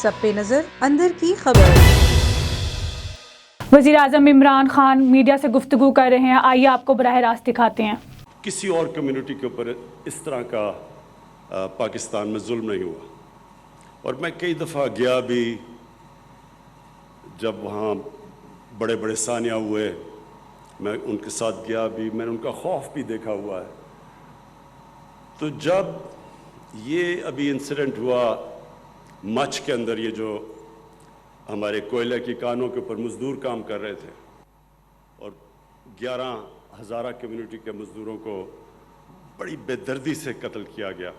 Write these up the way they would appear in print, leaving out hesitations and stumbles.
سب پہ نظر اندر کی خبر۔ وزیر اعظم عمران خان میڈیا سے گفتگو کر رہے ہیں، آئیے آپ کو براہ راست دکھاتے ہیں۔ کسی اور کمیونٹی کے اوپر اس طرح کا پاکستان میں ظلم نہیں ہوا، اور میں کئی دفعہ گیا بھی، جب وہاں بڑے بڑے سانیہ ہوئے میں ان کے ساتھ گیا بھی، میں نے ان کا خوف بھی دیکھا ہوا ہے۔ تو جب یہ ابھی انسیڈنٹ ہوا مچھ کے اندر، یہ جو ہمارے کوئلے کی کانوں کے اوپر مزدور کام کر رہے تھے اور 11,000 کمیونٹی کے مزدوروں کو بڑی بے دردی سے قتل کیا گیا،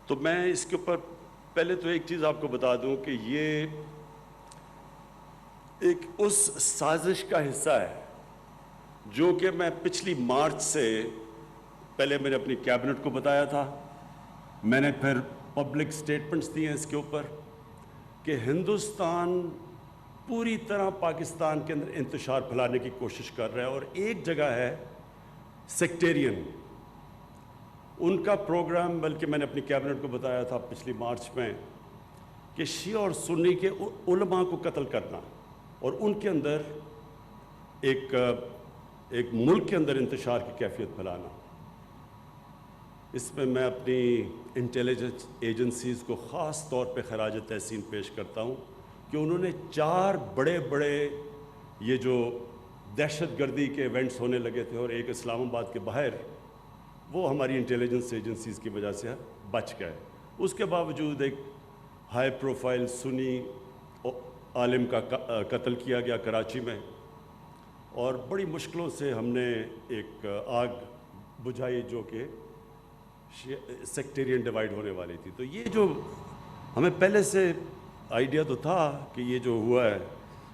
تو میں اس کے اوپر پہلے تو ایک چیز آپ کو بتا دوں کہ یہ ایک اس سازش کا حصہ ہے جو کہ میں پچھلی مارچ سے پہلے میں نے اپنی کیبنٹ کو بتایا تھا، میں نے پھر پبلک سٹیٹمنٹس دیے ہیں اس کے اوپر کہ ہندوستان پوری طرح پاکستان کے اندر انتشار پھیلانے کی کوشش کر رہا ہے، اور ایک جگہ ہے سیکٹیرین، ان کا پروگرام، بلکہ میں نے اپنی کیبنٹ کو بتایا تھا پچھلی مارچ میں کہ شیعہ اور سنی کے علماء کو قتل کرنا اور ان کے اندر ایک ملک کے اندر انتشار کی کیفیت پھیلانا۔ اس میں میں اپنی انٹیلیجنس ایجنسیز کو خاص طور پہ خراج تحسین پیش کرتا ہوں کہ انہوں نے 4 بڑے بڑے یہ جو دہشت گردی کے ایونٹس ہونے لگے تھے اور ایک اسلام آباد کے باہر، وہ ہماری انٹیلیجنس ایجنسیز کی وجہ سے بچ گئے۔ اس کے باوجود ایک ہائی پروفائل سنی عالم کا قتل کیا گیا کراچی میں، اور بڑی مشکلوں سے ہم نے ایک آگ بجھائی جو کہ سیکٹیرین ڈیوائیڈ ہونے والی تھی۔ تو یہ جو ہمیں پہلے سے آئیڈیا تو تھا کہ یہ جو ہوا ہے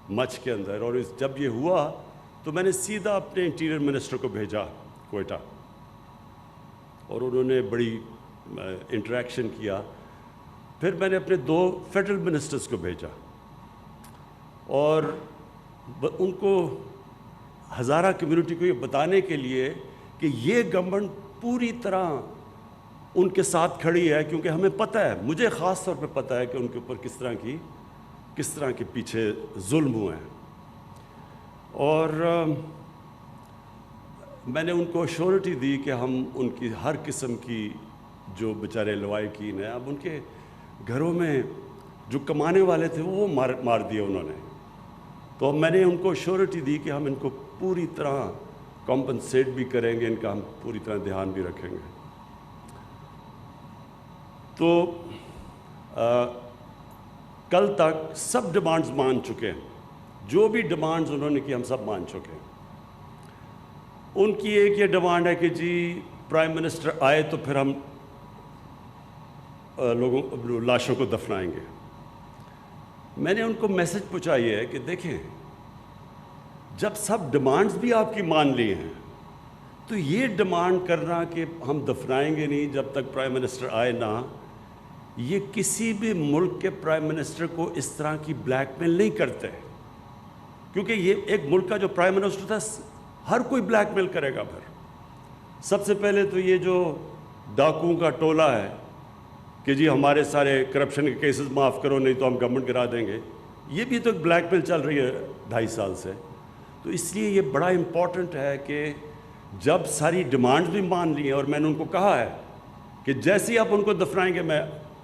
مچھ کے اندر، اور جب یہ ہوا تو میں نے سیدھا اپنے انٹیریئر منسٹر کو بھیجا کوئٹہ، اور انہوں نے بڑی انٹریکشن کیا۔ پھر میں نے اپنے 2 فیڈرل منسٹرز کو بھیجا، اور ان کو ہزارہ کمیونٹی کو یہ بتانے کے لیے کہ یہ گورنمنٹ پوری طرح ان کے ساتھ کھڑی ہے، کیونکہ ہمیں پتہ ہے، مجھے خاص طور پہ پتہ ہے کہ ان کے اوپر کس طرح کے پیچھے ظلم ہوئے ہیں۔ اور میں نے ان کو ایشورٹی دی کہ ہم ان کی ہر قسم کی جو بیچارے لوائقین ہیں، اب ان کے گھروں میں جو کمانے والے تھے وہ مار دیے انہوں نے، تو میں نے ان کو ایشورٹی دی کہ ہم ان کو پوری طرح کمپنسیٹ بھی کریں گے، ان کا ہم پوری طرح دھیان بھی رکھیں گے۔ تو کل تک سب ڈیمانڈز مان چکے ہیں، جو بھی ڈیمانڈز انہوں نے کی ہم سب مان چکے ہیں۔ ان کی ایک یہ ڈیمانڈ ہے کہ جی پرائم منسٹر آئے تو پھر ہم لاشوں کو دفنائیں گے۔ میں نے ان کو میسج پہنچائی ہے کہ دیکھیں، جب سب ڈیمانڈز بھی آپ کی مان لی ہیں تو یہ ڈیمانڈ کرنا کہ ہم دفنائیں گے نہیں جب تک پرائم منسٹر آئے نہ، یہ کسی بھی ملک کے پرائم منسٹر کو اس طرح کی بلیک میل نہیں کرتے، کیونکہ یہ ایک ملک کا جو پرائم منسٹر تھا ہر کوئی بلیک میل کرے گا۔ پھر سب سے پہلے تو یہ جو ڈاکوؤں کا ٹولہ ہے کہ جی ہمارے سارے کرپشن کے کیسز معاف کرو نہیں تو ہم گورنمنٹ گرا دیں گے، یہ بھی تو ایک بلیک میل چل رہی ہے 2.5 سال سے۔ تو اس لیے یہ بڑا امپورٹنٹ ہے کہ جب ساری ڈیمانڈز بھی مان لی ہیں، اور میں نے ان کو کہا ہے کہ جیسے ہی آپ ان کو دفنائیں گے میں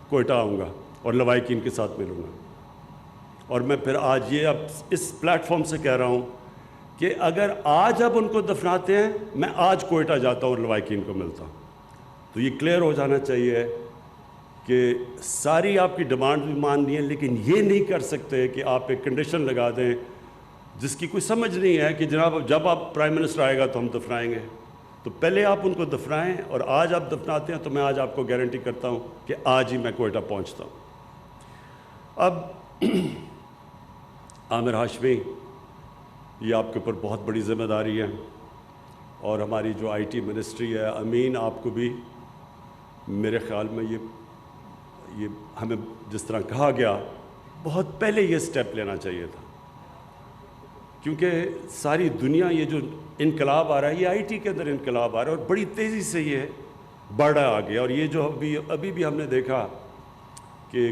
کوئٹہ آؤں گا اور لوائقین کے ساتھ ملوں گا، اور میں پھر آج یہ اب اس پلیٹ فارم سے کہہ رہا ہوں کہ اگر آج اب ان کو دفناتے ہیں میں آج کوئٹہ جاتا ہوں اور لوائقین کو ملتا ہوں۔ تو یہ کلیئر ہو جانا چاہیے کہ ساری آپ کی ڈیمانڈ بھی مان لی ہیں، لیکن یہ نہیں کر سکتے کہ آپ ایک کنڈیشن لگا دیں جس کی کوئی سمجھ نہیں ہے کہ جناب جب آپ پرائم منسٹر آئے گا تو ہم دفنائیں گے۔ تو پہلے آپ ان کو دفنائیں، اور آج آپ دفناتے ہیں تو میں آج آپ کو گارنٹی کرتا ہوں کہ آج ہی میں کوئٹہ پہنچتا ہوں۔ اب عامر ہاشمی، یہ آپ کے اوپر بہت بڑی ذمہ داری ہے، اور ہماری جو آئی ٹی منسٹری ہے، امین آپ کو بھی میرے خیال میں یہ ہمیں جس طرح کہا گیا بہت پہلے یہ سٹیپ لینا چاہیے تھا، کیونکہ ساری دنیا یہ جو انقلاب آ رہا ہے یہ آئی ٹی کے اندر انقلاب آ رہا ہے، اور بڑی تیزی سے یہ بڑھ رہا آگے۔ اور یہ جو ابھی بھی ہم نے دیکھا کہ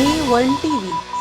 A1 TV,